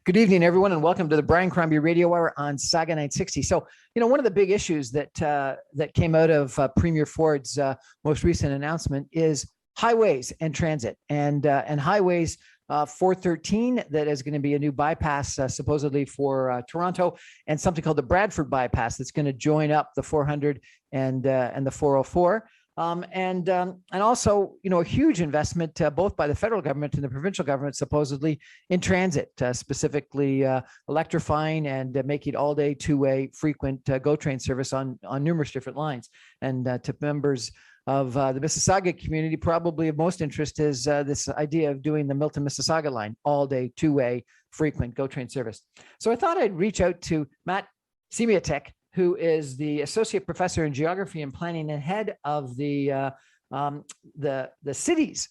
Good evening, everyone, and welcome to the Brian Crombie Radio Hour on Saga 960. So, one of the big issues that came out of Premier Ford's most recent announcement is highways and transit, and highways 413 that is going to be a new bypass supposedly for Toronto, and something called the Bradford bypass that's going to join up the 400 and the 404. And also, a huge investment both by the federal government and the provincial government, supposedly in transit, specifically electrifying and making all-day two-way frequent GO train service on numerous different lines. And to members of the Mississauga community, probably of most interest is this idea of doing the Milton Mississauga line, all-day two-way frequent GO train service. So I thought I'd reach out to Matti Siemiatycki, who is the associate professor in geography and planning and head of the city's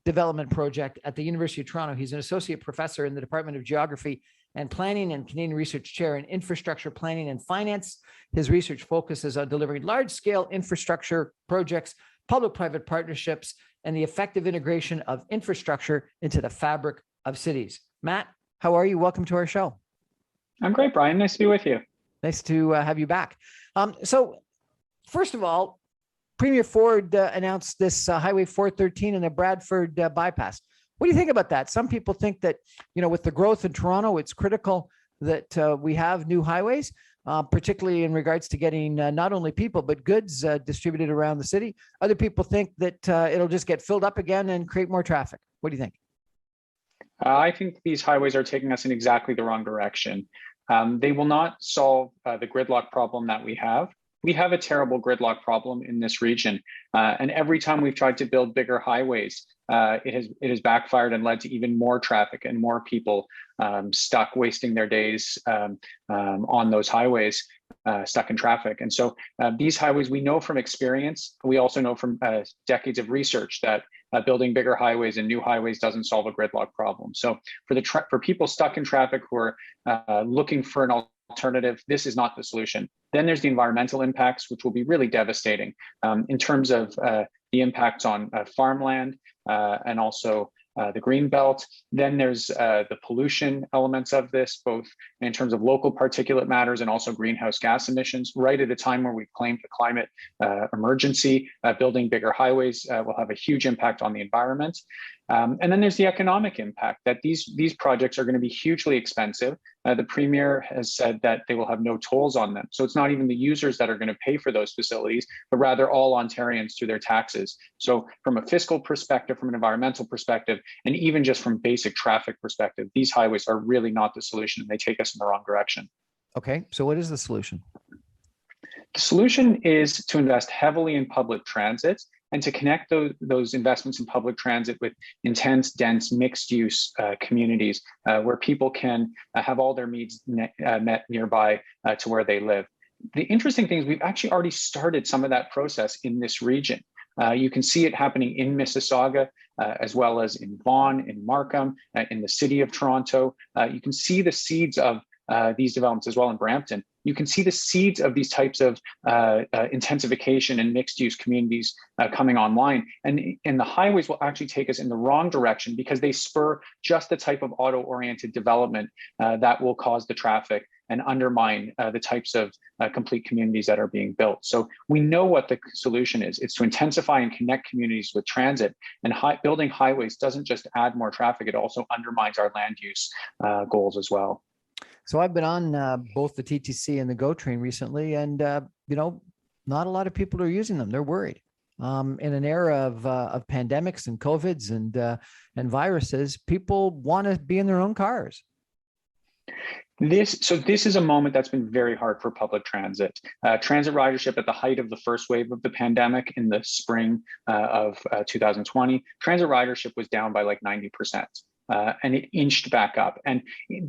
development project at the University of Toronto. He's an associate professor in the Department of Geography and Planning and Canadian Research Chair in Infrastructure Planning and Finance. His research focuses on delivering large-scale infrastructure projects, public-private partnerships, and the effective integration of infrastructure into the fabric of cities. Matt, how are you? Welcome to our show. I'm great, Brian. Nice to be with you. Nice to have you back. So first of all, Premier Ford announced this Highway 413 and the Bradford bypass. What do you think about that? Some people think that, with the growth in Toronto, it's critical that we have new highways, particularly in regards to getting not only people, but goods distributed around the city. Other people think that it'll just get filled up again and create more traffic. What do you think? I think these highways are taking us in exactly the wrong direction. They will not solve the gridlock problem that we have. We have a terrible gridlock problem in this region. And every time we've tried to build bigger highways, it has backfired and led to even more traffic and more people stuck wasting their days on those highways, stuck in traffic. And so these highways, we know from experience, we also know from decades of research that building bigger highways and new highways doesn't solve a gridlock problem. So for people stuck in traffic who are looking for an alternative, this is not the solution. Then there's the environmental impacts, which will be really devastating in terms of the impacts on farmland and also the green belt. Then there's the pollution elements of this, both in terms of local particulate matters and also greenhouse gas emissions. Right at a time where we've claimed a climate emergency, building bigger highways will have a huge impact on the environment. And then there's the economic impact that these projects are going to be hugely expensive. The Premier has said that they will have no tolls on them. So it's not even the users that are going to pay for those facilities, but rather all Ontarians through their taxes. So from a fiscal perspective, from an environmental perspective, and even just from basic traffic perspective, these highways are really not the solution, and they take us in the wrong direction. Okay, so what is the solution? The solution is to invest heavily in public transit and to connect those investments in public transit with intense, dense, mixed-use communities where people can have all their needs met nearby to where they live. The interesting thing is we've actually already started some of that process in this region. You can see it happening in Mississauga, as well as in Vaughan, in Markham, in the city of Toronto. You can see the seeds of these developments as well in Brampton. You can see the seeds of these types of intensification and mixed-use communities coming online. And the highways will actually take us in the wrong direction because they spur just the type of auto-oriented development that will cause the traffic and undermine the types of complete communities that are being built. So we know what the solution is. It's to intensify and connect communities with transit. And building highways doesn't just add more traffic, it also undermines our land use goals as well. So I've been on both the TTC and the GO train recently, and not a lot of people are using them. They're worried. In an era of pandemics and COVIDs and viruses, people want to be in their own cars. This is a moment that's been very hard for public transit. Transit ridership at the height of the first wave of the pandemic in the spring of 2020, transit ridership was down by like 90%. And it inched back up. And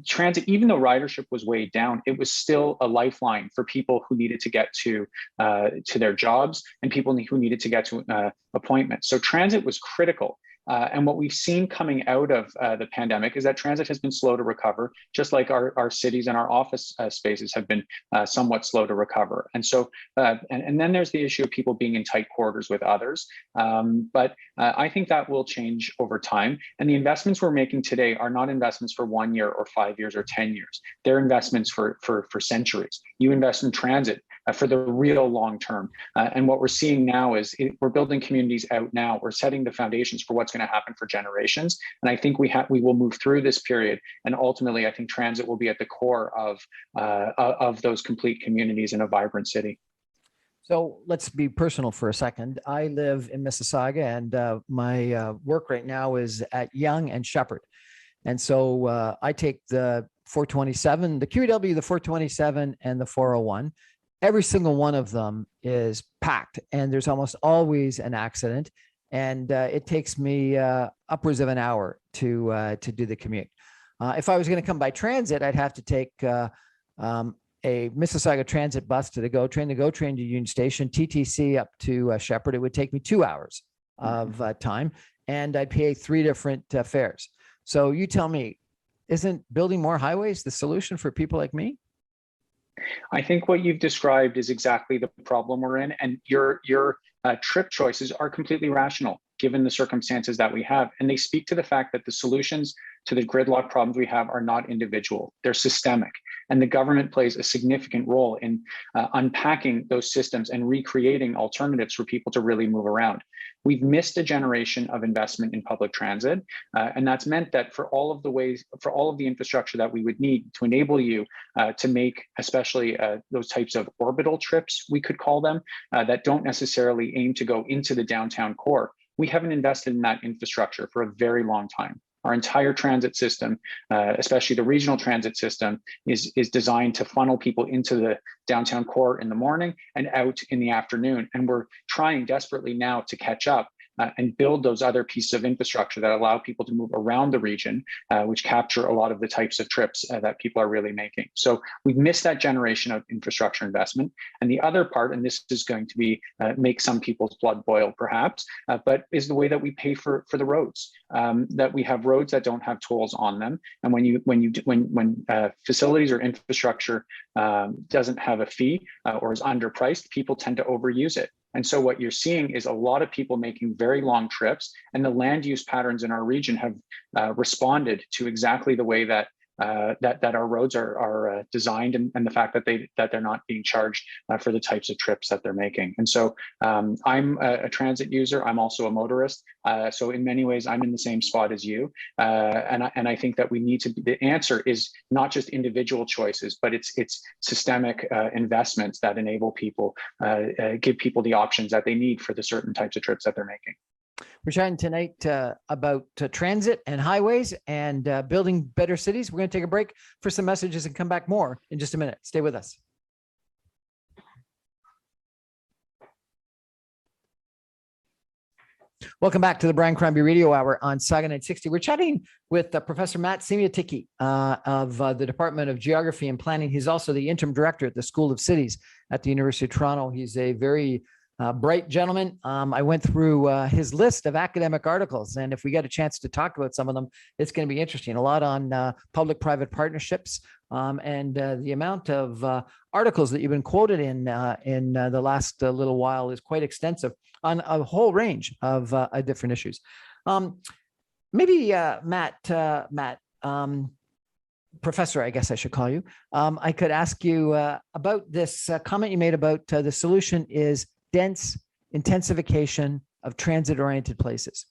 transit, even though ridership was way down, it was still a lifeline for people who needed to get to their jobs and people who needed to get to appointments. So transit was critical. And what we've seen coming out of the pandemic is that transit has been slow to recover, just like our cities and our office spaces have been somewhat slow to recover. And so, and then there's the issue of people being in tight quarters with others. But I think that will change over time. And the investments we're making today are not investments for 1 year or 5 years or 10 years. They're investments for centuries. You invest in transit for the real long term. And what we're seeing now is we're building communities out now. We're setting the foundations for what's going to happen for generations. And I think we will move through this period. And ultimately, I think transit will be at the core of those complete communities in a vibrant city. So let's be personal for a second. I live in Mississauga, and my work right now is at Yonge and Shepherd. And so I take the 427, the QEW, the 427, and the 401. Every single one of them is packed, and there's almost always an accident. And it takes me upwards of an hour to do the commute. If I was going to come by transit, I'd have to take a Mississauga transit bus to the GO train to Union Station, TTC up to Shepherd. It would take me 2 hours of time, and I'd pay 3 different fares. So you tell me, isn't building more highways the solution for people like me? I think what you've described is exactly the problem we're in, and your trip choices are completely rational given the circumstances that we have. And they speak to the fact that the solutions to the gridlock problems we have are not individual, they're systemic. And the government plays a significant role in unpacking those systems and recreating alternatives for people to really move around. We've missed a generation of investment in public transit. And that's meant that for all of the infrastructure that we would need to enable you to make, especially those types of orbital trips, we could call them, that don't necessarily aim to go into the downtown core, we haven't invested in that infrastructure for a very long time. Our entire transit system, especially the regional transit system, is designed to funnel people into the downtown core in the morning and out in the afternoon. And we're trying desperately now to catch up and build those other pieces of infrastructure that allow people to move around the region, which capture a lot of the types of trips that people are really making. So we've missed that generation of infrastructure investment. And the other part, and this is going to be make some people's blood boil perhaps, but is the way that we pay for the roads. That we have roads that don't have tolls on them, and when facilities or infrastructure doesn't have a fee or is underpriced, people tend to overuse it. And so what you're seeing is a lot of people making very long trips, and the land use patterns in our region have responded to exactly the way that our roads are designed, and the fact that they're not being charged for the types of trips that they're making. And so I'm a transit user. I'm also a motorist. So in many ways, I'm in the same spot as you. And I think that the answer is not just individual choices, but it's systemic investments that enable people, give people the options that they need for the certain types of trips that they're making. We're chatting tonight about transit and highways and building better cities. We're going to take a break for some messages and come back more in just a minute. Stay with us. Welcome back to the Brian Crombie Radio Hour on Saga 960. We're chatting with Professor Matti Siemiatycki of the Department of Geography and Planning. He's also the interim director at the School of Cities at the University of Toronto. He's a very bright gentleman. I went through his list of academic articles, and if we get a chance to talk about some of them, it's going to be interesting. A lot on public-private partnerships, and the amount of articles that you've been quoted in the last little while is quite extensive on a whole range of different issues. Maybe Matt, Professor, I guess I should call you. I could ask you about this comment you made about the solution is dense intensification of transit-oriented places.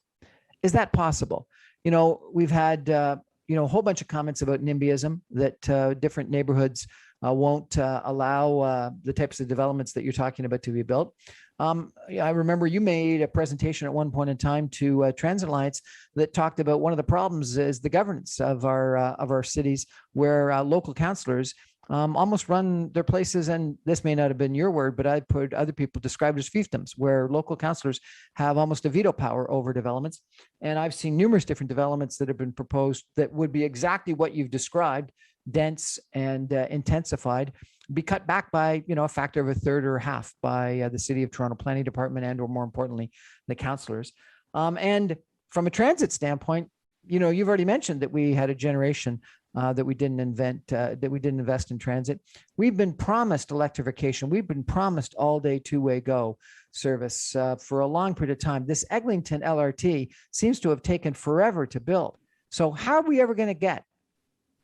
Is that possible? You know, we've had a whole bunch of comments about NIMBYism, that different neighborhoods won't allow the types of developments that you're talking about to be built. I remember you made a presentation at one point in time to Transit Alliance that talked about one of the problems is the governance of our cities, where local councillors almost run their places, and this may not have been your word, but I've heard other people described as fiefdoms, where local councillors have almost a veto power over developments. And I've seen numerous different developments that have been proposed that would be exactly what you've described, dense and intensified, be cut back by a factor of a third or a half by the City of Toronto Planning Department, and or more importantly, the councillors. And from a transit standpoint, you've already mentioned that we had a generation that we didn't invest in transit. We've been promised electrification. We've been promised all-day two-way go service for a long period of time. This Eglinton LRT seems to have taken forever to build. So how are we ever going to get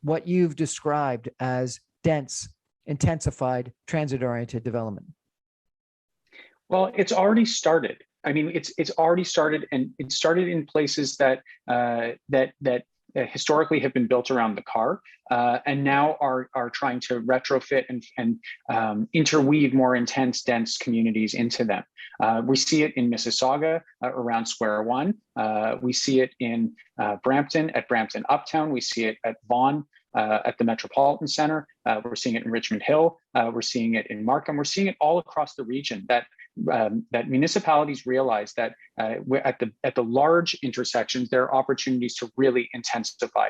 what you've described as dense, intensified, transit-oriented development? Well, it's already started. I mean, it's already started, and it started in places that historically have been built around the car, and now are trying to retrofit and interweave more intense, dense communities into them. We see it in Mississauga around Square One. We see it in Brampton at Brampton Uptown. We see it at Vaughan at the Metropolitan Center. We're seeing it in Richmond Hill. We're seeing it in Markham. We're seeing it all across the region, that municipalities realize that at the large intersections, there are opportunities to really intensify.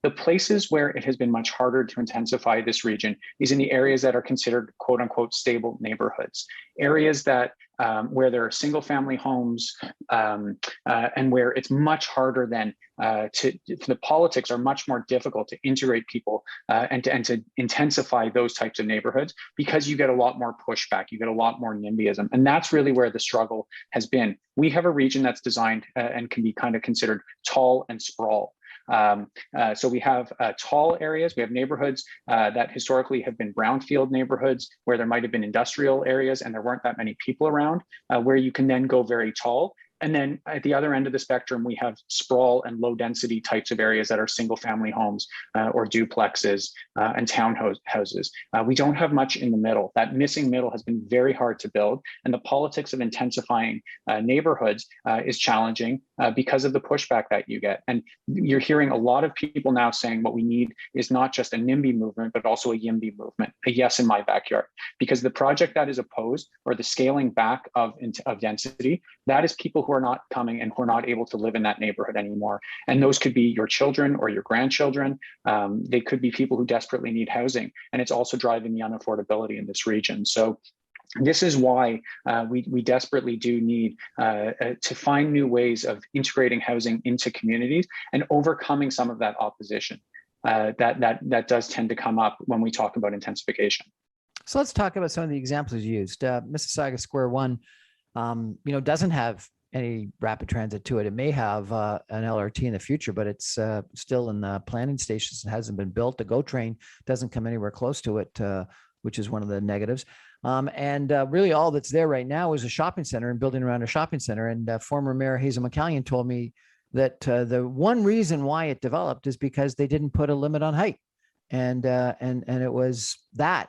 The places where it has been much harder to intensify this region is in the areas that are considered quote unquote stable neighborhoods, areas that where there are single family homes and where it's much harder than the politics are much more difficult to integrate people and to intensify those types of neighborhoods, because you get a lot more pushback, you get a lot more NIMBYism. And that's really where the struggle has been. We have a region that's designed and can be kind of considered tall and sprawl. So we have tall areas, we have neighborhoods that historically have been brownfield neighborhoods where there might have been industrial areas and there weren't that many people around, where you can then go very tall. And then at the other end of the spectrum, we have sprawl and low density types of areas that are single family homes or duplexes and townhouses. We don't have much in the middle. That missing middle has been very hard to build. And the politics of intensifying neighborhoods is challenging because of the pushback that you get. And you're hearing a lot of people now saying what we need is not just a NIMBY movement, but also a YIMBY movement, a yes in my backyard. Because the project that is opposed, or the scaling back of density, that is people who are not coming and who are not able to live in that neighborhood anymore. And those could be your children or your grandchildren. They could be people who desperately need housing. And it's also driving the unaffordability in this region. So this is why we desperately do need to find new ways of integrating housing into communities and overcoming some of that opposition that does tend to come up when we talk about intensification. So let's talk about some of the examples you used. Mississauga Square One, doesn't have any rapid transit to it. It may have an LRT in the future, but it's still in the planning stations. It hasn't been built. The GO train doesn't come anywhere close to it, which is one of the negatives. And really all that's there right now is a shopping center and building around a shopping center. And former Mayor Hazel McCallion told me that the one reason why it developed is because they didn't put a limit on height. And it was that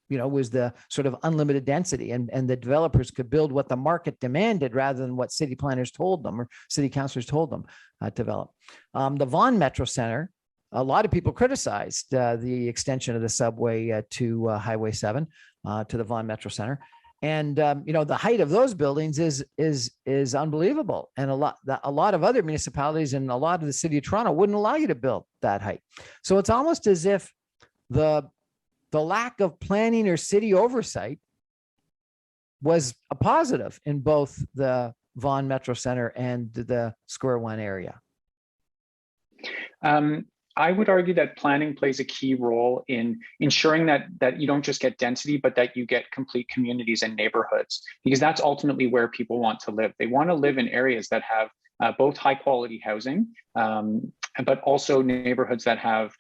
was the sort of unlimited density, and the developers could build what the market demanded rather than what city planners told them or city councilors told them to develop. The Vaughan Metro Center, a lot of people criticized the extension of the subway to Highway 7 to the Vaughan Metro Center. And the height of those buildings is unbelievable. And a lot of other municipalities and a lot of the city of Toronto wouldn't allow you to build that height. So it's almost as if the lack of planning or city oversight was a positive in both the Vaughan Metro Center and the Square One area. I would argue that planning plays a key role in ensuring that you don't just get density, but that you get complete communities and neighborhoods, because that's ultimately where people want to live. They want to live in areas that have both high quality housing, but also neighborhoods that have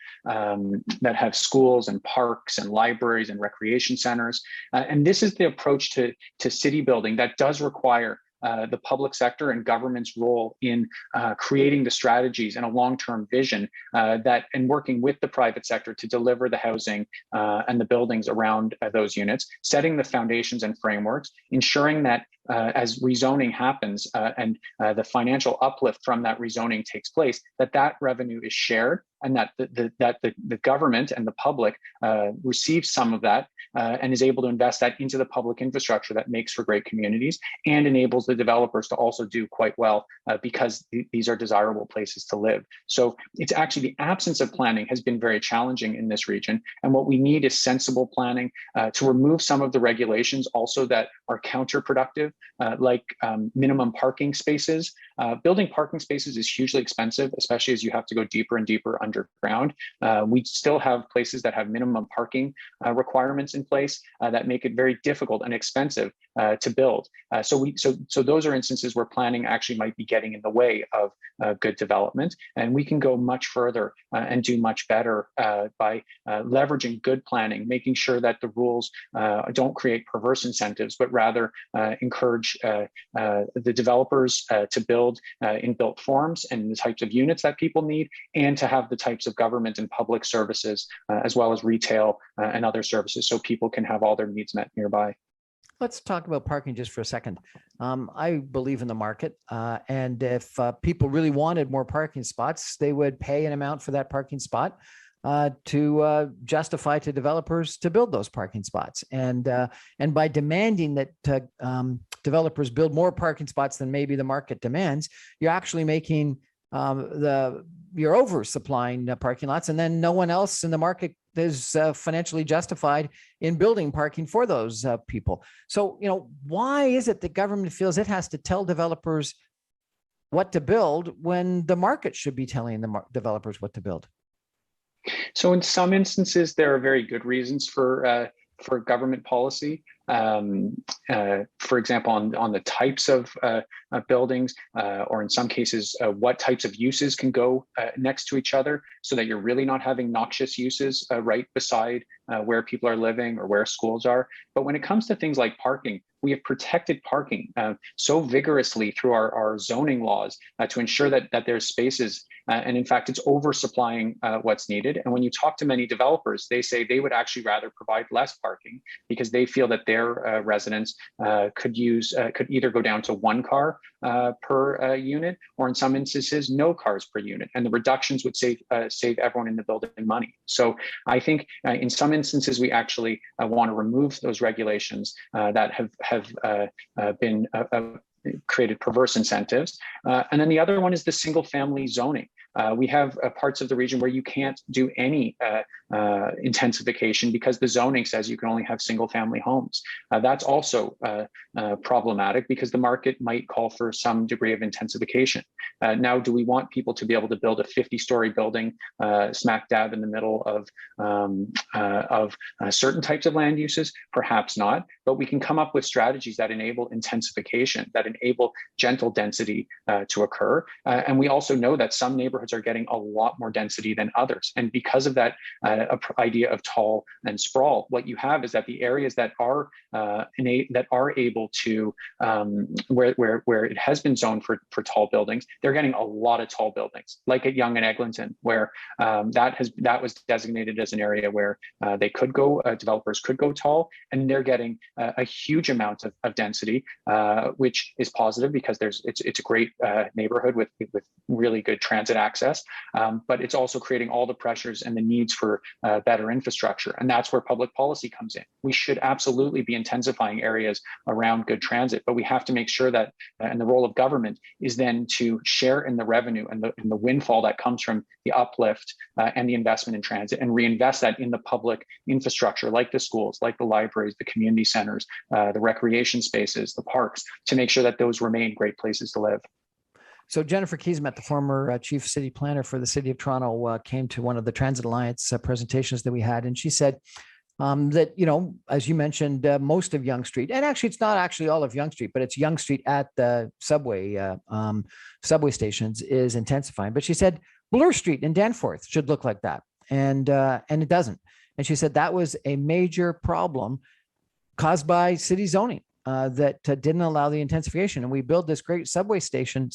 schools and parks and libraries and recreation centers. And this is the approach to city building that does require the public sector and government's role in creating the strategies and a long-term vision and working with the private sector to deliver the housing and the buildings around those units, setting the foundations and frameworks, ensuring that as rezoning happens and the financial uplift from that rezoning takes place, that revenue is shared, and that the government and the public receives some of that and is able to invest that into the public infrastructure that makes for great communities and enables the developers to also do quite well because these are desirable places to live. So it's actually the absence of planning has been very challenging in this region. And what we need is sensible planning to remove some of the regulations also that are counterproductive incentive, like minimum parking spaces. Building parking spaces is hugely expensive, especially as you have to go deeper and deeper underground. We still have places that have minimum parking requirements in place that make it very difficult and expensive to build. So those are instances where planning actually might be getting in the way of good development, and we can go much further and do much better by leveraging good planning, making sure that the rules don't create perverse incentives, but rather encourage the developers to build in built forms and the types of units that people need, and to have the types of government and public services as well as retail and other services, so people can have all their needs met nearby. Let's talk about parking just for a second. I believe in the market, and if people really wanted more parking spots, they would pay an amount for that parking spot to justify to developers to build those parking spots. And by demanding that developers build more parking spots than maybe the market demands, you're actually making you're oversupplying parking lots, and then no one else in the market is financially justified in building parking for those people. So, why is it that government feels it has to tell developers what to build when the market should be telling the developers what to build? So in some instances, there are very good reasons for government policy. For example, on the types of buildings, or in some cases, what types of uses can go next to each other, so that you're really not having noxious uses right beside where people are living or where schools are. But when it comes to things like parking, we have protected parking so vigorously through our zoning laws to ensure that there's spaces, and in fact, it's oversupplying what's needed. And when you talk to many developers, they say they would actually rather provide less parking because they feel that their residents could either go down to one car per unit, or in some instances, no cars per unit, and the reductions would save everyone in the building money. So I think in some instances, we actually want to remove those regulations that have been created perverse incentives. And then the other one is the single family zoning. We have parts of the region where you can't do any intensification because the zoning says you can only have single family homes. That's also problematic because the market might call for some degree of intensification. Now, do we want people to be able to build a 50-story building smack dab in the middle of certain types of land uses? Perhaps not, but we can come up with strategies that enable intensification, that enable gentle density to occur. And we also know that some neighborhoods are getting a lot more density than others. And because of that idea of tall and sprawl, what you have is that the areas that are able to, where it has been zoned for tall buildings, they're getting a lot of tall buildings, like at Yonge and Eglinton, where that was designated as an area where they could go, developers could go tall, and they're getting a huge amount of density, which is positive because it's a great neighborhood with really good transit access, but it's also creating all the pressures and the needs for better infrastructure. And that's where public policy comes in. We should absolutely be intensifying areas around good transit, but we have to make sure that, and the role of government is then to share in the revenue and the windfall that comes from the uplift and the investment in transit, and reinvest that in the public infrastructure, like the schools, like the libraries, the community centers, the recreation spaces, the parks, to make sure that those remain great places to live. So Jennifer Keesmaat, the former chief city planner for the city of Toronto, came to one of the Transit Alliance presentations that we had, and she said that, as you mentioned, most of Yonge Street, and actually it's not actually all of Yonge Street, but it's Yonge Street at the subway stations is intensifying. But she said Bloor Street in Danforth should look like that, and it doesn't. And she said that was a major problem caused by city zoning. That didn't allow the intensification, and we built this great subway system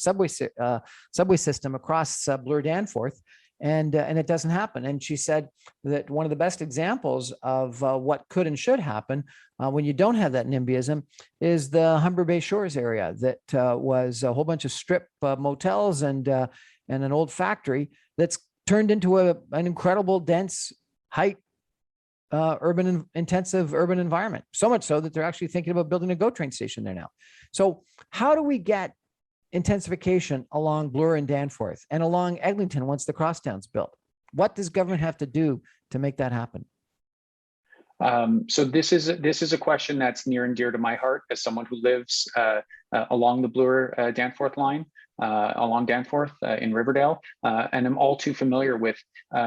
across Bloor Danforth, and it doesn't happen. And she said that one of the best examples of what could and should happen when you don't have that NIMBYism is the Humber Bay Shores area that was a whole bunch of strip motels and an old factory that's turned into an incredible dense height intensive urban environment, so much so that they're actually thinking about building a GO train station there now. So how do we get intensification along Bloor and Danforth and along Eglinton once the crosstown's built? What does government have to do to make that happen? So this is a question that's near and dear to my heart as someone who lives along the Bloor Danforth line, along Danforth in Riverdale, and I'm all too familiar with,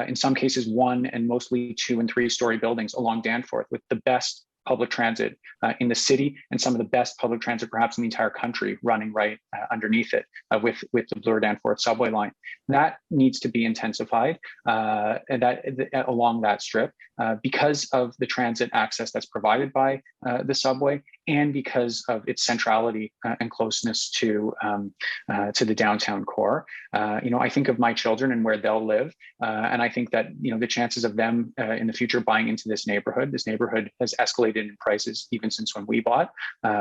in some cases, 1 and mostly 2 and 3-story buildings along Danforth with the best public transit in the city and some of the best public transit perhaps in the entire country running right underneath it with the Bloor Danforth subway line. That needs to be intensified and along that strip because of the transit access that's provided by the subway and because of its centrality and closeness to the downtown core. I think of my children and where they'll live, and I think that the chances of them in the future buying into this neighborhood has escalated in prices even since when we bought,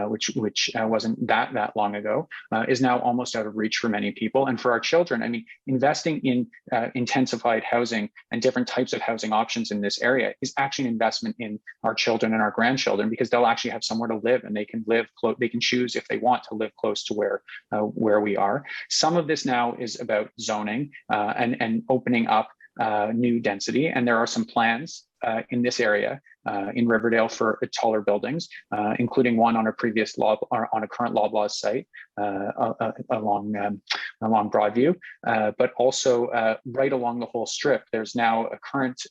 which wasn't that long ago, is now almost out of reach for many people. And for our children, I mean, investing in intensified housing and different types of housing options in this area is actually an investment in our children and our grandchildren because they'll actually have somewhere to live and they can live close. They can choose if they want to live close to where we are. Some of this now is about zoning and opening up new density, and there are some plans in this area in Riverdale for taller buildings, including one on a previous on a current Loblaws site along Broadview, but also right along the whole strip. There's now a current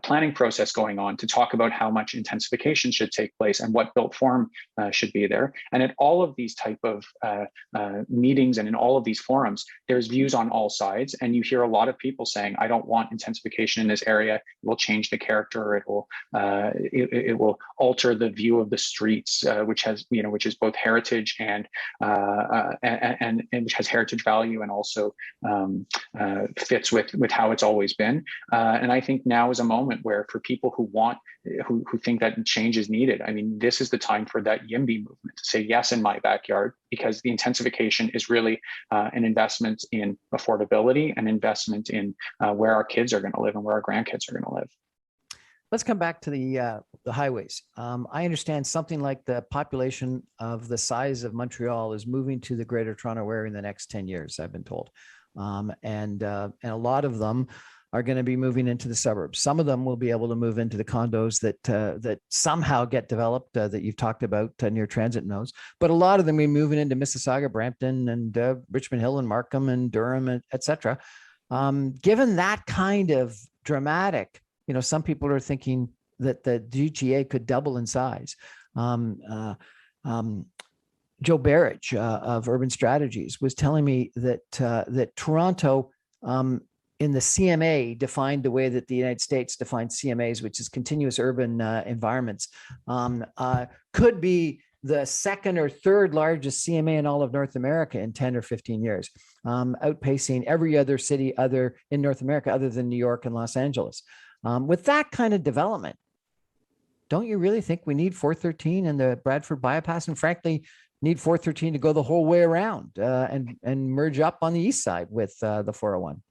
planning process going on to talk about how much intensification should take place and what built form should be there. And at all of these type of meetings and in all of these forums, there's views on all sides, and you hear a lot of people saying, "I don't want intensification in this area. It will change the character. It will alter the view of the streets, which is both heritage and which has heritage value and also fits with how it's always been." And I think now is a moment where for people who think that change is needed, I mean, this is the time for that YIMBY movement to say yes in my backyard, because the intensification is really an investment in affordability, an investment in where our kids are going to live and where our grandkids are going to live. Let's come back to the highways. I understand something like the population of the size of Montreal is moving to the Greater Toronto Area in the next 10 years, I've been told. And a lot of them are going to be moving into the suburbs. Some of them will be able to move into the condos that somehow get developed that you've talked about near transit nodes. But a lot of them will be moving into Mississauga, Brampton, and Richmond Hill, and Markham, and Durham, et cetera. Given that kind of dramatic, some people are thinking that the GTA could double in size. Joe Barrage of Urban Strategies was telling me that Toronto in the CMA defined the way that the United States defines CMAs, which is continuous urban environments, could be the second or third largest CMA in all of North America in 10 or 15 years, outpacing every other city in North America other than New York and Los Angeles. With that kind of development, don't you really think we need 413 and the Bradford bypass, and frankly, need 413 to go the whole way around and merge up on the east side with the 401?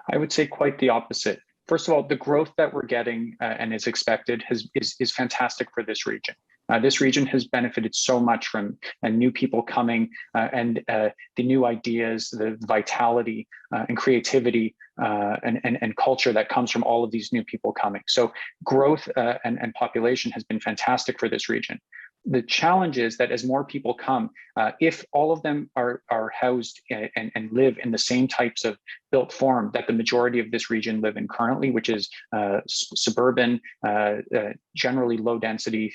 I would say quite the opposite. First of all, the growth that we're getting and is expected is fantastic for this region. This region has benefited so much from new people coming and the new ideas, the vitality and creativity and culture that comes from all of these new people coming. So growth and population has been fantastic for this region. The challenge is that as more people come, if all of them are housed and live in the same types of built form that the majority of this region live in currently, which is suburban, generally low density,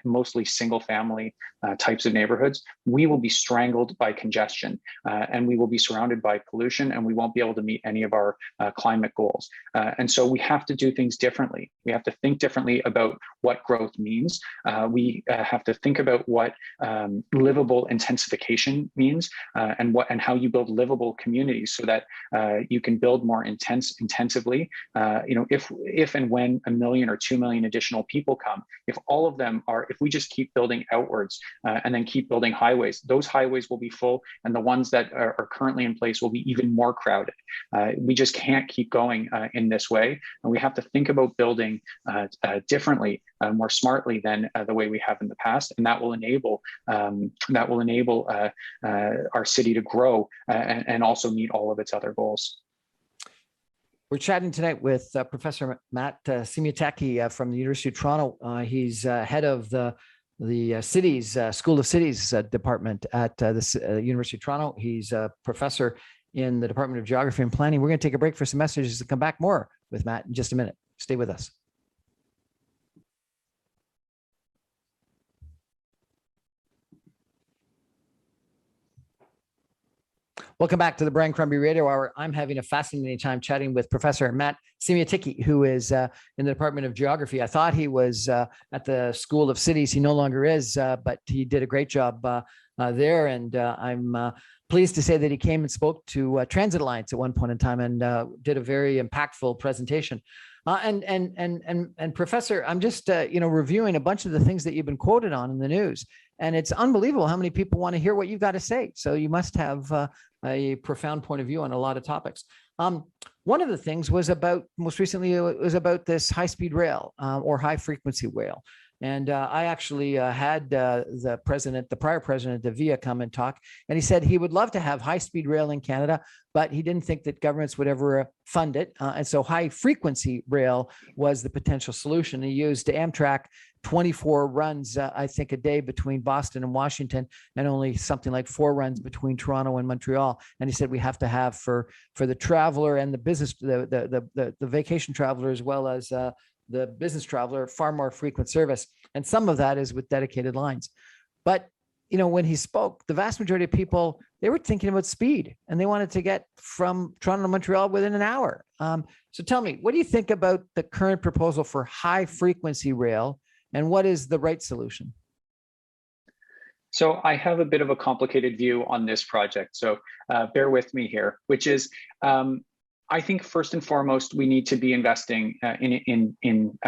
mostly single family types of neighborhoods, we will be strangled by congestion and we will be surrounded by pollution, and we won't be able to meet any of our climate goals. And so we have to do things differently. We have to think differently about what growth means. We have to think about what livable intensification means and how you build livable communities so that you can build more intensively. If and when 1 million or 2 million additional people come, if we just keep building outwards and then keep building highways, those highways will be full, and the ones that are currently in place will be even more crowded. We just can't keep going in this way, and we have to think about building differently, more smartly than the way we have in the past, and that will enable our city to grow and also meet all of its other goals. We're chatting tonight with Professor Matti Siemiatycki from the University of Toronto. He's head of the Cities School of Cities department at the University of Toronto. He's a professor in the Department of Geography and Planning. We're going to take a break for some messages and come back more with Matt in just a minute. Stay with us. Welcome back to the Brian Crombie Radio Hour. I'm having a fascinating time chatting with Professor Matti Siemiatycki, who is in the Department of Geography. I thought he was at the School of Cities. He no longer is, but he did a great job there. And I'm pleased to say that he came and spoke to Transit Alliance at one point in time and did a very impactful presentation. And Professor, I'm just reviewing a bunch of the things that you've been quoted on in the news, and it's unbelievable how many people want to hear what you've got to say. So you must have a profound point of view on a lot of topics. One of the things was about, most recently, it was about this high-speed rail or high-frequency rail. And I actually had the prior president of VIA come and talk, and he said he would love to have high-speed rail in Canada, but he didn't think that governments would ever fund it. And so high-frequency rail was the potential solution. He used Amtrak 24 runs, I think, a day between Boston and Washington, and only something like 4 runs between Toronto and Montreal. And he said we have to have for the traveler and the business, the vacation traveler, as well as the business traveler, far more frequent service. And some of that is with dedicated lines. But, when he spoke, the vast majority of people, they were thinking about speed, and they wanted to get from Toronto to Montreal within an hour. So tell me, what do you think about the current proposal for high frequency rail, and what is the right solution? So I have a bit of a complicated view on this project. So bear with me here, which is, I think first and foremost, we need to be investing in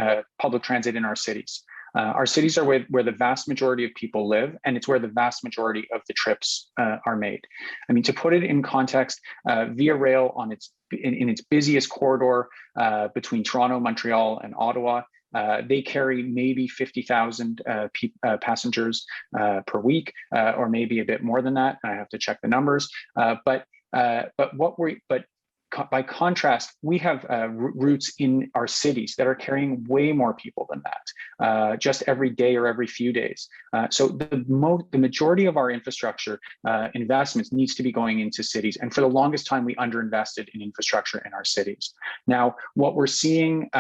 public transit in our cities. Our cities are where the vast majority of people live, and it's where the vast majority of the trips are made. I mean, to put it in context, Via Rail in its busiest corridor between Toronto, Montreal, and Ottawa, they carry maybe 50,000 passengers per week, or maybe a bit more than that. I have to check the numbers. But by contrast, we have routes in our cities that are carrying way more people than that, just every day or every few days. So the majority of our infrastructure investments needs to be going into cities. And for the longest time, we underinvested in infrastructure in our cities. Now, what we're seeing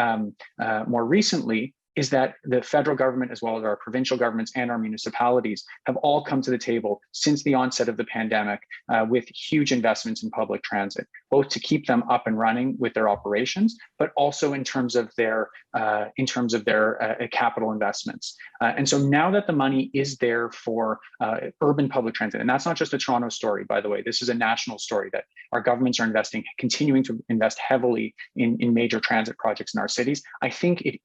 more recently is that the federal government, as well as our provincial governments and our municipalities, have all come to the table since the onset of the pandemic with huge investments in public transit, both to keep them up and running with their operations, but also in terms of their capital investments. And so now that the money is there for urban public transit, and that's not just a Toronto story, by the way, this is a national story that our governments are continuing to invest heavily in major transit projects in our cities. I think it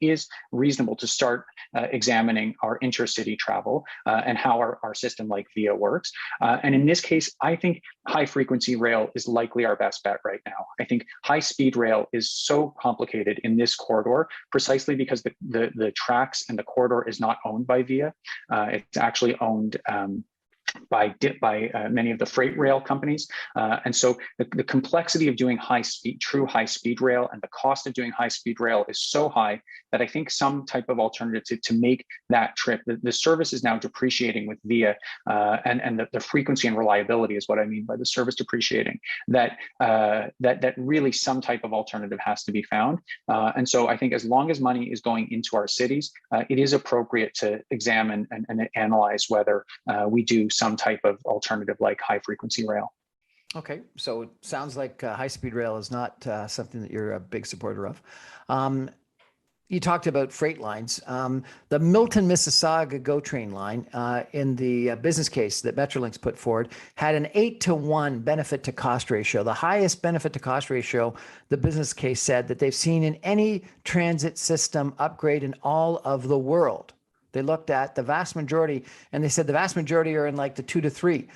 is reasonable to start examining our intercity travel and how our system like VIA works. And in this case, I think high frequency rail is likely our best bet right now. I think high speed rail is so complicated in this corridor precisely because the tracks and the corridor is not owned by VIA. It's actually owned by many of the freight rail companies. And so the complexity of doing true high speed rail, and the cost of doing high speed rail is so high that I think some type of alternative to make that trip, the service is now depreciating with VIA, and the frequency and reliability is what I mean by the service depreciating, that really some type of alternative has to be found. And so I think as long as money is going into our cities, it is appropriate to examine and analyze whether we do some type of alternative like high frequency rail. Okay, so it sounds like high-speed rail is not something that you're a big supporter of. You talked about freight lines. The Milton, Mississauga GO train line in the business case that Metrolinx put forward had an 8-to-1 benefit to cost ratio, the highest benefit to cost ratio the business case said that they've seen in any transit system upgrade in all of the world. They looked at the vast majority, and they said the vast majority are in like the 2-to-3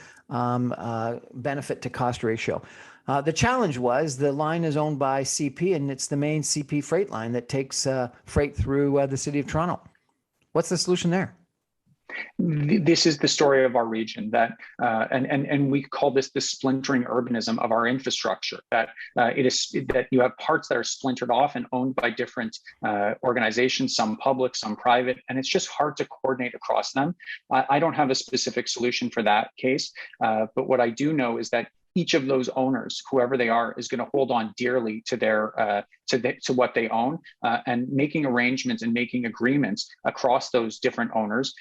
benefit to cost ratio. The challenge was the line is owned by CP, and it's the main CP freight line that takes freight through the city of Toronto. What's the solution there? This is the story of our region, that and we call this the splintering urbanism of our infrastructure, that it is that you have parts that are splintered off and owned by different organizations, some public, some private, and it's just hard to coordinate across them. I don't have a specific solution for that case, but what I do know is that each of those owners, whoever they are, is going to hold on dearly to their to what they own, and making arrangements and making agreements across those different owners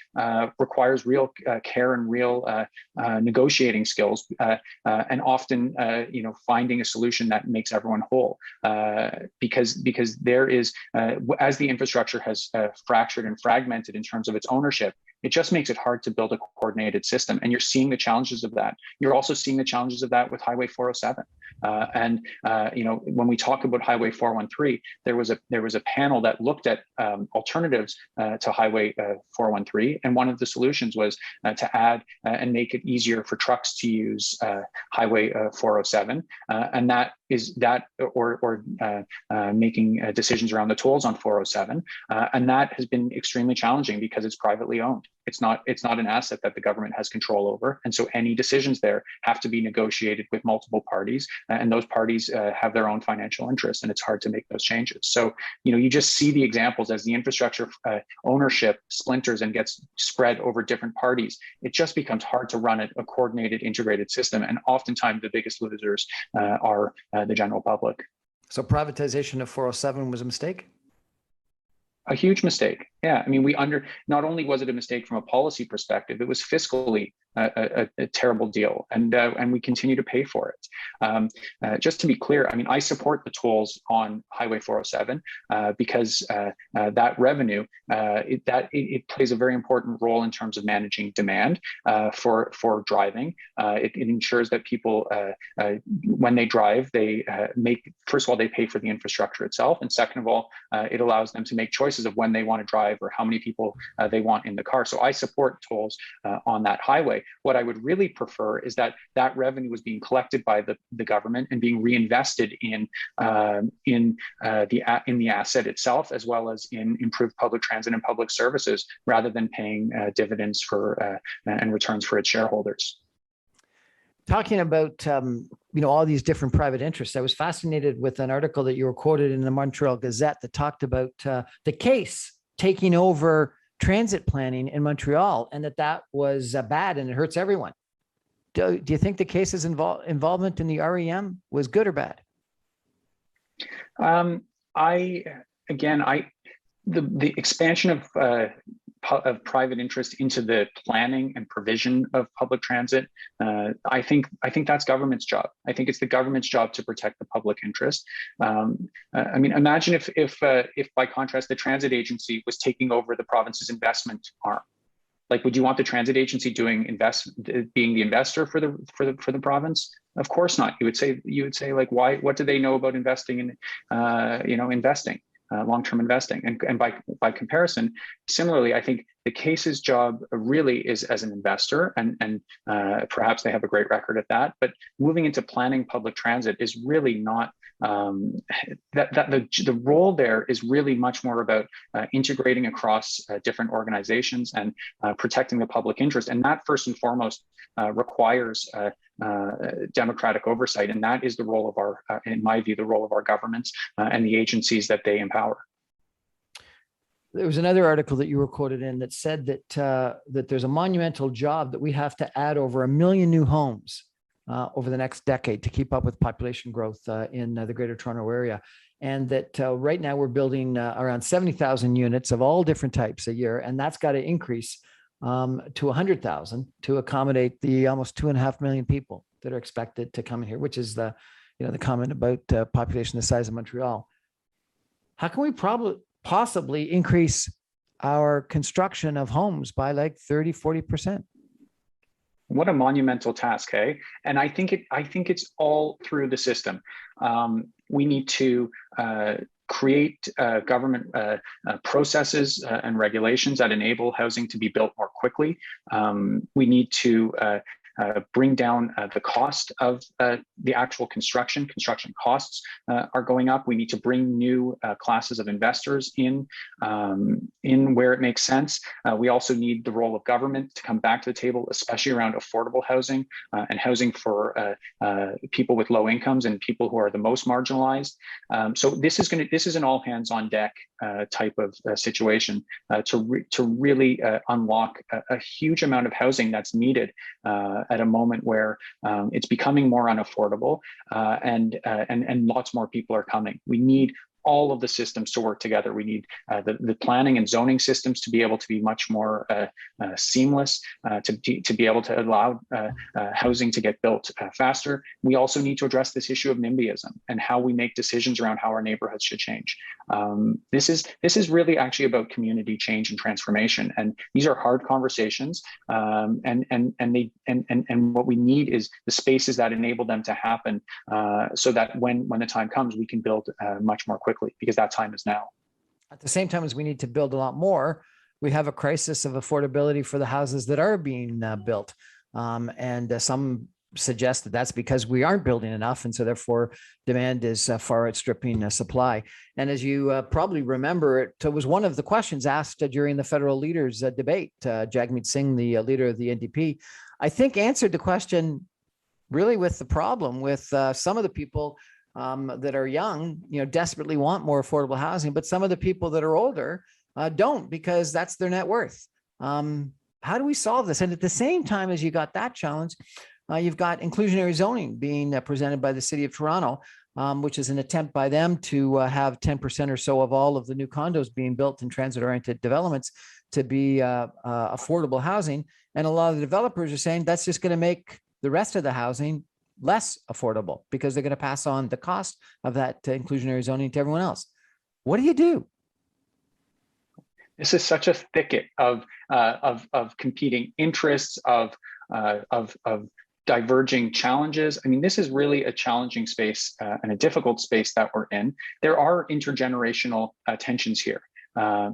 requires real care and real negotiating skills, and often finding a solution that makes everyone whole, because there is as the infrastructure has fractured and fragmented in terms of its ownership, it just makes it hard to build a coordinated system. And you're seeing the challenges of that. You're also seeing the challenges of that with Highway 407. When we talk about Highway 413, there was a panel that looked at alternatives to Highway 413, and one of the solutions was to add and make it easier for trucks to use Highway 407, and that is that, or making decisions around the tolls on 407, and that has been extremely challenging because it's privately owned. It's not an asset that the government has control over, and so any decisions there have to be negotiated with multiple parties, and those parties have their own financial interests, and it's hard to make those changes. So you just see the examples as the infrastructure ownership splinters and gets spread over different parties. It just becomes hard to run a coordinated, integrated system, and oftentimes the biggest losers are the general public. So privatization of 407 was a mistake? A huge mistake. Yeah, I mean, not only was it a mistake from a policy perspective, it was fiscally a terrible deal, and we continue to pay for it. Just to be clear, I mean, I support the tolls on Highway 407 because that revenue it plays a very important role in terms of managing demand for driving. It ensures that people, when they drive, they first of all, they pay for the infrastructure itself, and second of all, it allows them to make choices of when they want to drive or how many people they want in the car. So I support tolls on that highway. What I would really prefer is that revenue was being collected by the government and being reinvested in the asset itself, as well as in improved public transit and public services, rather than paying dividends for and returns for its shareholders. Talking about all these different private interests, I was fascinated with an article that you were quoted in the Montreal Gazette that talked about the case taking over transit planning in Montreal, and that was bad and it hurts everyone. Do you think the case's involvement in the REM was good or bad? The expansion of private interest into the planning and provision of public transit, I think that's government's job. I think it's the government's job to protect the public interest. I mean, imagine if by contrast the transit agency was taking over the province's investment arm. Like, would you want the transit agency being the investor for the province? Of course not. You would say like, why? What do they know about investing in investing? Long-term investing, and by comparison, similarly, I think the case's job really is as an investor, and perhaps they have a great record at that. But moving into planning public transit is really not the role there is really much more about integrating across different organizations and protecting the public interest, and that first and foremost requires democratic oversight, and that is the role of our, in my view, the role of our governments and the agencies that they empower. There was another article that you were quoted in that said that there's a monumental job that we have to add over 1 million new homes over the next decade to keep up with population growth in the Greater Toronto Area, and that right now we're building around 70,000 units of all different types a year, and that's got to increase to 100,000 to accommodate the almost 2.5 million people that are expected to come in here, which is the comment about population the size of Montreal. How can we possibly increase our construction of homes by like 30-40%? What a monumental task, hey? And I think it's all through the system. We need to create government processes and regulations that enable housing to be built more quickly. We need to bring down the cost of the actual construction. Construction costs are going up. We need to bring new classes of investors in where it makes sense. We also need the role of government to come back to the table, especially around affordable housing and housing for people with low incomes and people who are the most marginalized. So this is an all hands on deck type of situation to really unlock a huge amount of housing that's needed at a moment where it's becoming more unaffordable and lots more people are coming. We need all of the systems to work together. We need the planning and zoning systems to be able to be much more seamless, to be able to allow housing to get built faster. We also need to address this issue of NIMBYism and how we make decisions around how our neighborhoods should change. This is really actually about community change and transformation, and these are hard conversations. And what we need is the spaces that enable them to happen, so that when the time comes, we can build much more quickly, because that time is now. At the same time as we need to build a lot more, we have a crisis of affordability for the houses that are being built. And some suggest that that's because we aren't building enough. And so therefore demand is far outstripping supply. And as you probably remember, it was one of the questions asked during the federal leaders debate. Jagmeet Singh, the leader of the NDP, I think answered the question really with the problem with some of the people that are young, desperately want more affordable housing, but some of the people that are older don't, because that's their net worth. How do we solve this? And at the same time as you got that challenge, you've got inclusionary zoning being presented by the City of Toronto, which is an attempt by them to have 10% or so of all of the new condos being built in transit-oriented developments to be affordable housing. And a lot of the developers are saying that's just going to make the rest of the housing less affordable because they're going to pass on the cost of that inclusionary zoning to everyone else. What do you do? This is such a thicket of competing interests, of diverging challenges. I mean, this is really a challenging space and a difficult space that we're in. There are intergenerational tensions here.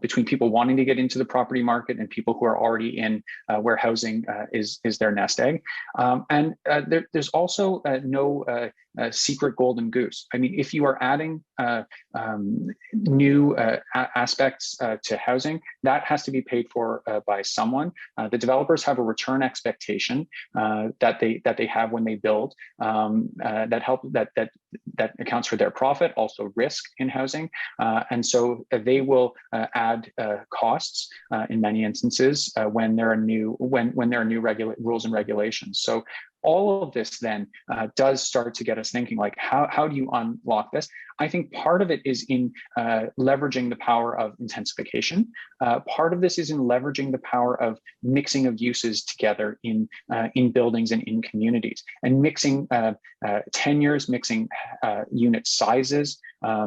Between people wanting to get into the property market and people who are already in where housing is their nest egg. There's also no secret golden goose. I mean, if you are adding new aspects to housing, that has to be paid for by someone. The developers have a return expectation that they have when they build that accounts for their profit, also risk in housing, and so they will add costs in many instances when there are new rules and regulations. So all of this then does start to get us thinking, like, how do you unlock this? I think part of it is in leveraging the power of intensification. Part of this is in leveraging the power of mixing of uses together in buildings and in communities, and mixing tenures, mixing unit sizes,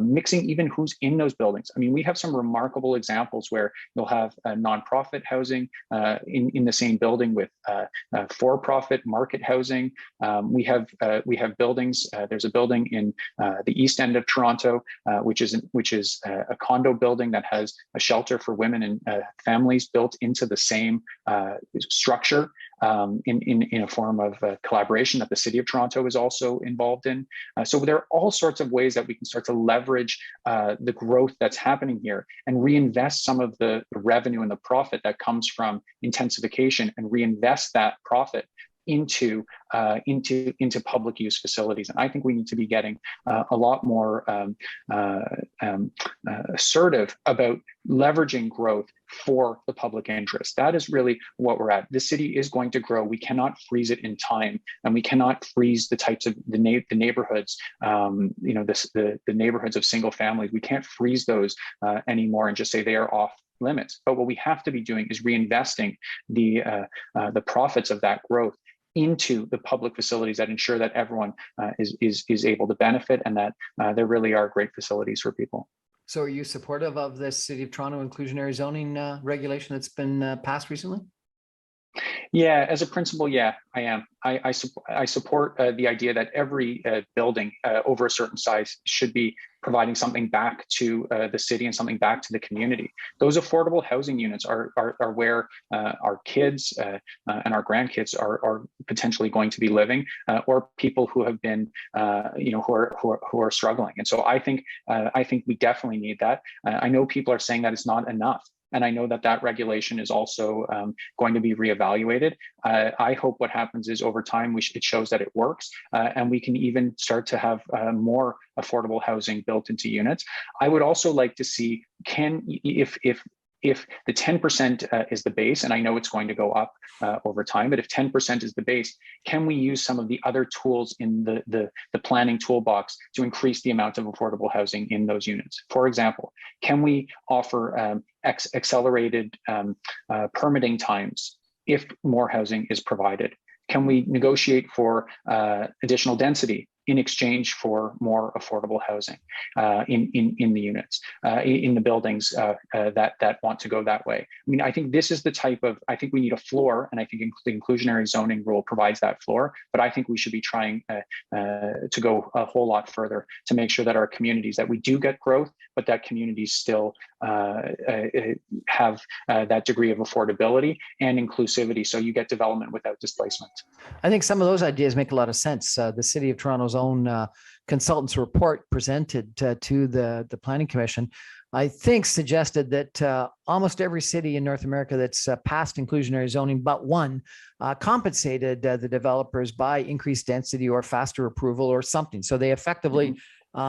mixing even who's in those buildings. I mean, we have some remarkable examples where you'll have nonprofit housing in the same building with for-profit market housing. We have buildings. There's a building in the east end of Toronto, which is a condo building that has a shelter for women and families built into the same structure in a form of collaboration that the City of Toronto is also involved in. So there are all sorts of ways that we can start to leverage the growth that's happening here and reinvest some of the revenue and the profit that comes from intensification, and reinvest that profit into public use facilities. And I think we need to be getting a lot more assertive about leveraging growth for the public interest. That is really what we're at. The city is going to grow. We cannot freeze it in time, and we cannot freeze the types of the neighborhoods, the neighborhoods of single families. We can't freeze those anymore and just say they are off limits. But what we have to be doing is reinvesting the profits of that growth into the public facilities that ensure that everyone is able to benefit, and that there really are great facilities for people. So are you supportive of this City of Toronto inclusionary zoning regulation that's been passed recently? Yeah, as a principal, yeah, I am. I support the idea that every building over a certain size should be providing something back to the city and something back to the community. Those affordable housing units are where our kids and our grandkids are potentially going to be living, or people who have been, who are struggling. And so I think we definitely need that. I know people are saying that it's not enough. And I know that regulation is also going to be reevaluated. I hope what happens is over time, it shows that it works, and we can even start to have more affordable housing built into units. I would also like to see, if the 10% is the base, and I know it's going to go up over time, but if 10% is the base, can we use some of the other tools in the planning toolbox to increase the amount of affordable housing in those units? For example, can we offer accelerated permitting times if more housing is provided? Can we negotiate for additional density in exchange for more affordable housing in the units, in the buildings that want to go that way? I mean, I think this is the type of, I think we need a floor, and I think the inclusionary zoning rule provides that floor, but I think we should be trying to go a whole lot further to make sure that our communities, that we do get growth, but that communities still have that degree of affordability and inclusivity, so you get development without displacement. I think some of those ideas make a lot of sense. The City of Toronto's own consultants report presented to the Planning Commission, I think, suggested that almost every city in North America that's passed inclusionary zoning but one compensated the developers by increased density or faster approval or something. So they effectively, they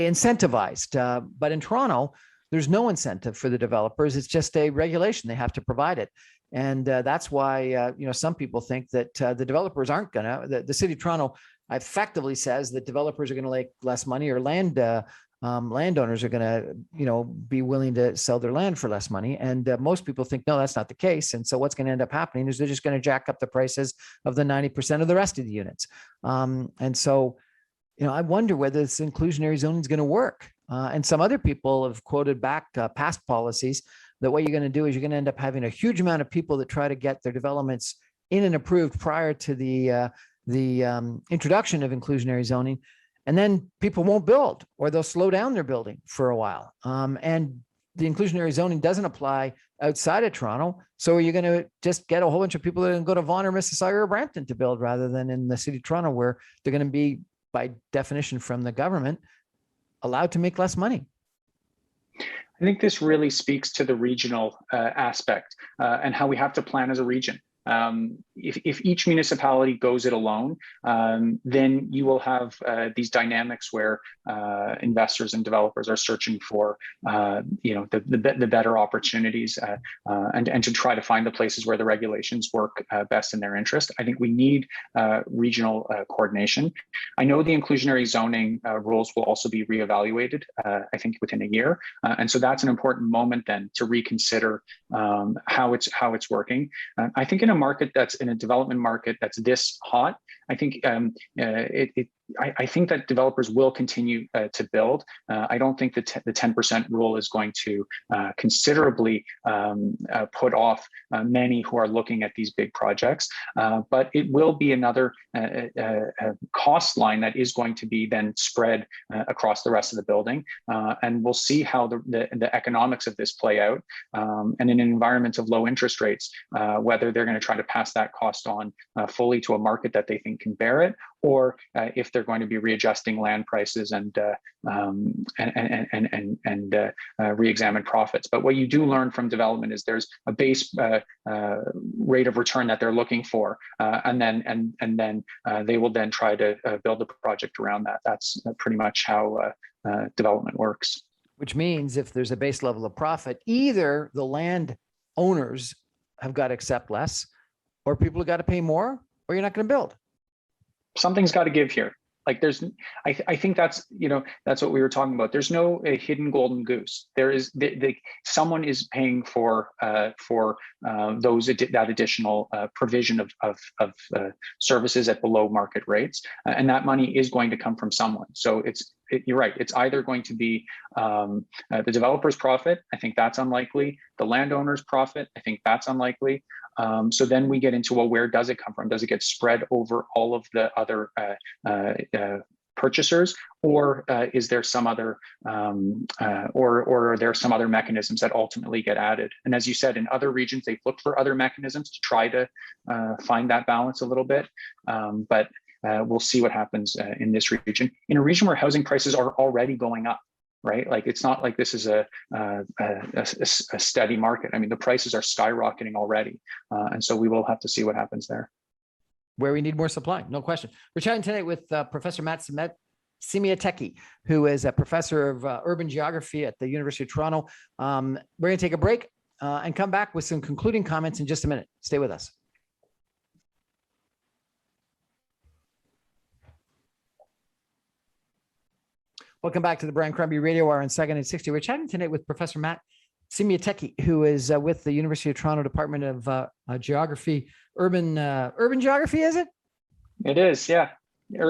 incentivized. But in Toronto, there's no incentive for the developers. It's just a regulation. They have to provide it. And that's why, some people think that the developers aren't going to, the City of Toronto effectively says that developers are going to make less money, or landowners are going to, be willing to sell their land for less money. And most people think, no, that's not the case. And so what's going to end up happening is they're just going to jack up the prices of the 90% of the rest of the units. And so, I wonder whether this inclusionary zoning is going to work. And some other people have quoted back past policies that what you're going to do is you're going to end up having a huge amount of people that try to get their developments in and approved prior to the introduction of inclusionary zoning. And then people won't build, or they'll slow down their building for a while. And the inclusionary zoning doesn't apply outside of Toronto. So you're going to just get a whole bunch of people that are going to go to Vaughan or Mississauga or Brampton to build, rather than in the City of Toronto, where they're going to be, by definition from the government, allowed to make less money. I think this really speaks to the regional aspect and how we have to plan as a region. If each municipality goes it alone, then you will have these dynamics where investors and developers are searching for, the better opportunities and to try to find the places where the regulations work best in their interest. I think we need regional coordination. I know the inclusionary zoning rules will also be reevaluated, I think within a year. And so that's an important moment then to reconsider how it's working. I think in a development market that's this hot, I think I think that developers will continue to build. I don't think the 10% rule is going to considerably put off many who are looking at these big projects, but it will be another cost line that is going to be then spread across the rest of the building. And we'll see how the economics of this play out. And in an environment of low interest rates, whether they're going to try to pass that cost on fully to a market that they think can bear it, or if they're going to be readjusting land prices and re-examine profits. But what you do learn from development is there's a base rate of return that they're looking for, and then they will then try to build a project around that. That's pretty much how development works. Which means if there's a base level of profit, either the land owners have got to accept less, or people have got to pay more, or you're not going to build. Something's got to give here. Like I think that's what we were talking about. There's no hidden golden goose. There is someone is paying for that additional provision of services at below market rates, and that money is going to come from someone. So you're right. It's either going to be the developer's profit. I think that's unlikely. The landowner's profit. I think that's unlikely. So then we get into, well, where does it come from? Does it get spread over all of the other purchasers, or is there some other, or are there some other mechanisms that ultimately get added? And as you said, in other regions, they've looked for other mechanisms to try to find that balance a little bit. But we'll see what happens in this region. In a region where housing prices are already going up, right? Like, it's not like this is a steady market. I mean, the prices are skyrocketing already. And so we will have to see what happens there. Where we need more supply, no question. We're chatting tonight with Professor Matti Siemiatycki, who is a professor of urban geography at the University of Toronto. We're going to take a break and come back with some concluding comments in just a minute. Stay with us. Welcome back to the Brian Crombie Radio Hour on Second and 60. We're chatting tonight with Professor Matti Siemiatycki, who is with the University of Toronto Department of Geography, urban geography, is it? It is, yeah.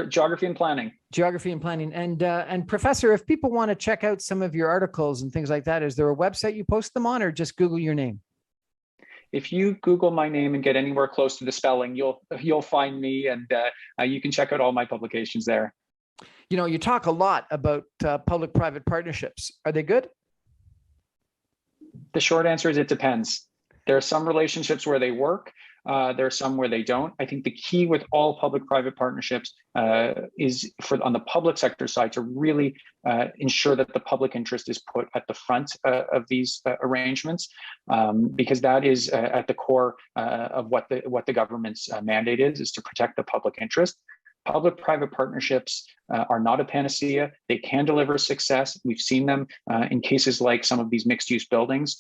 Geography and planning. Geography and planning. And Professor, if people want to check out some of your articles and things like that, is there a website you post them on, or just Google your name? If you Google my name and get anywhere close to the spelling, you'll find me, and you can check out all my publications there. You know, you talk a lot about public-private partnerships. Are they good? The short answer is it depends. There are some relationships where they work. There are some where they don't. I think the key with all public-private partnerships is on the public sector side to really ensure that the public interest is put at the front of these arrangements, because that is at the core of what the government's mandate is to protect the public interest. Public-private partnerships are not a panacea. They can deliver success. We've seen them in cases like some of these mixed-use buildings,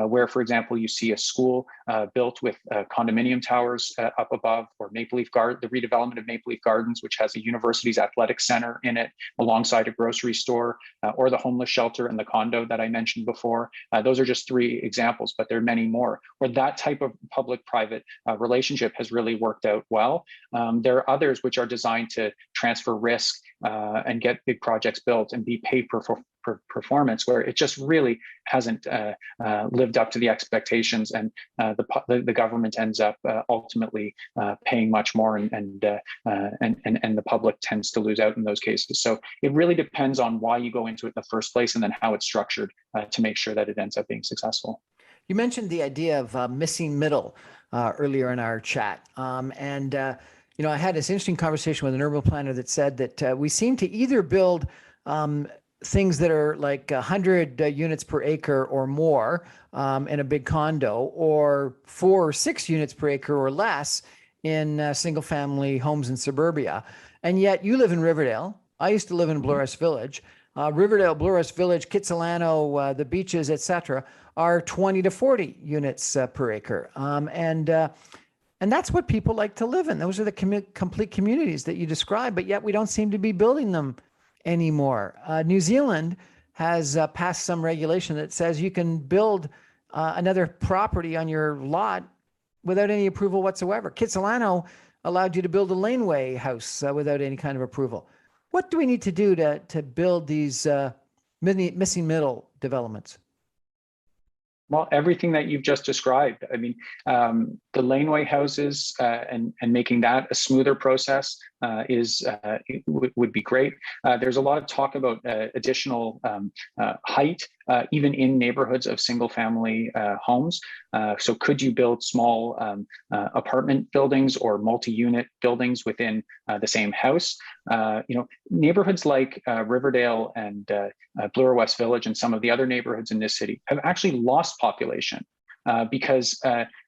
where, for example, you see a school built with condominium towers up above, or the redevelopment of Maple Leaf Gardens, which has a university's athletic center in it, alongside a grocery store, or the homeless shelter and the condo that I mentioned before. Those are just three examples, but there are many more, where that type of public-private relationship has really worked out well. There are others which are designed to transfer risk and get big projects built and be paid for performance, where it just really hasn't lived up to the expectations, and the government ends up ultimately paying much more, and the public tends to lose out in those cases. So it really depends on why you go into it in the first place, and then how it's structured to make sure that it ends up being successful. You mentioned the idea of missing middle earlier in our chat, you know, I had this interesting conversation with an urban planner that said that we seem to either build things that are like 100 units per acre or more in a big condo, or 4 or 6 units per acre or less in single family homes in suburbia. And yet you live in Riverdale. I used to live in Blue Village. Riverdale, Blue Village, Kitsilano, the beaches, etc., are 20 to 40 units per acre. And that's what people like to live in. Those are the complete communities that you describe, but yet we don't seem to be building them anymore. New Zealand has passed some regulation that says you can build another property on your lot without any approval whatsoever. Kitsilano allowed you to build a laneway house without any kind of approval. What do we need to do to build these missing middle developments? Well, everything that you've just described. I mean, the laneway houses and making that a smoother process would be great. There's a lot of talk about additional height, even in neighborhoods of single-family homes. So could you build small apartment buildings or multi-unit buildings within the same house? You know, neighborhoods like Riverdale and Bloor West Village and some of the other neighborhoods in this city have actually lost population because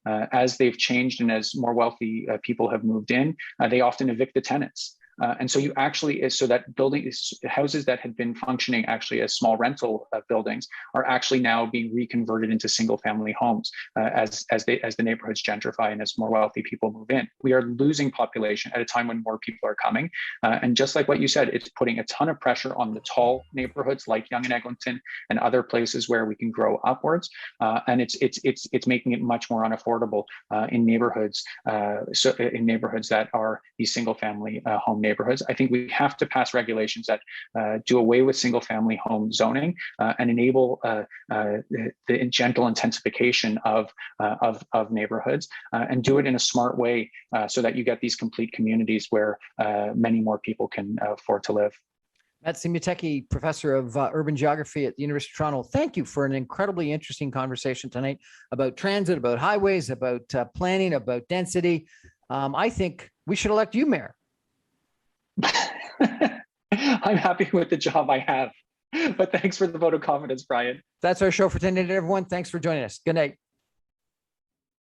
as they've changed and as more wealthy people have moved in, they often evict the tenants. And so you actually, so that houses that had been functioning actually as small rental buildings are actually now being reconverted into single family homes as the neighborhoods gentrify and as more wealthy people move in. We are losing population at a time when more people are coming. And just like what you said, it's putting a ton of pressure on the tall neighborhoods like Yonge and Eglinton and other places where we can grow upwards. And it's making it much more unaffordable in neighborhoods that are these single family home neighborhoods. I think we have to pass regulations that do away with single-family home zoning and enable the gentle intensification of neighborhoods, and do it in a smart way so that you get these complete communities where many more people can afford to live. Matti Siemiatycki, professor of urban geography at the University of Toronto. Thank you for an incredibly interesting conversation tonight about transit, about highways, about planning, about density. I think we should elect you mayor. I'm happy with the job I have, but thanks for the vote of confidence, Brian. That's our show for tonight, everyone. Thanks for joining us. Good night.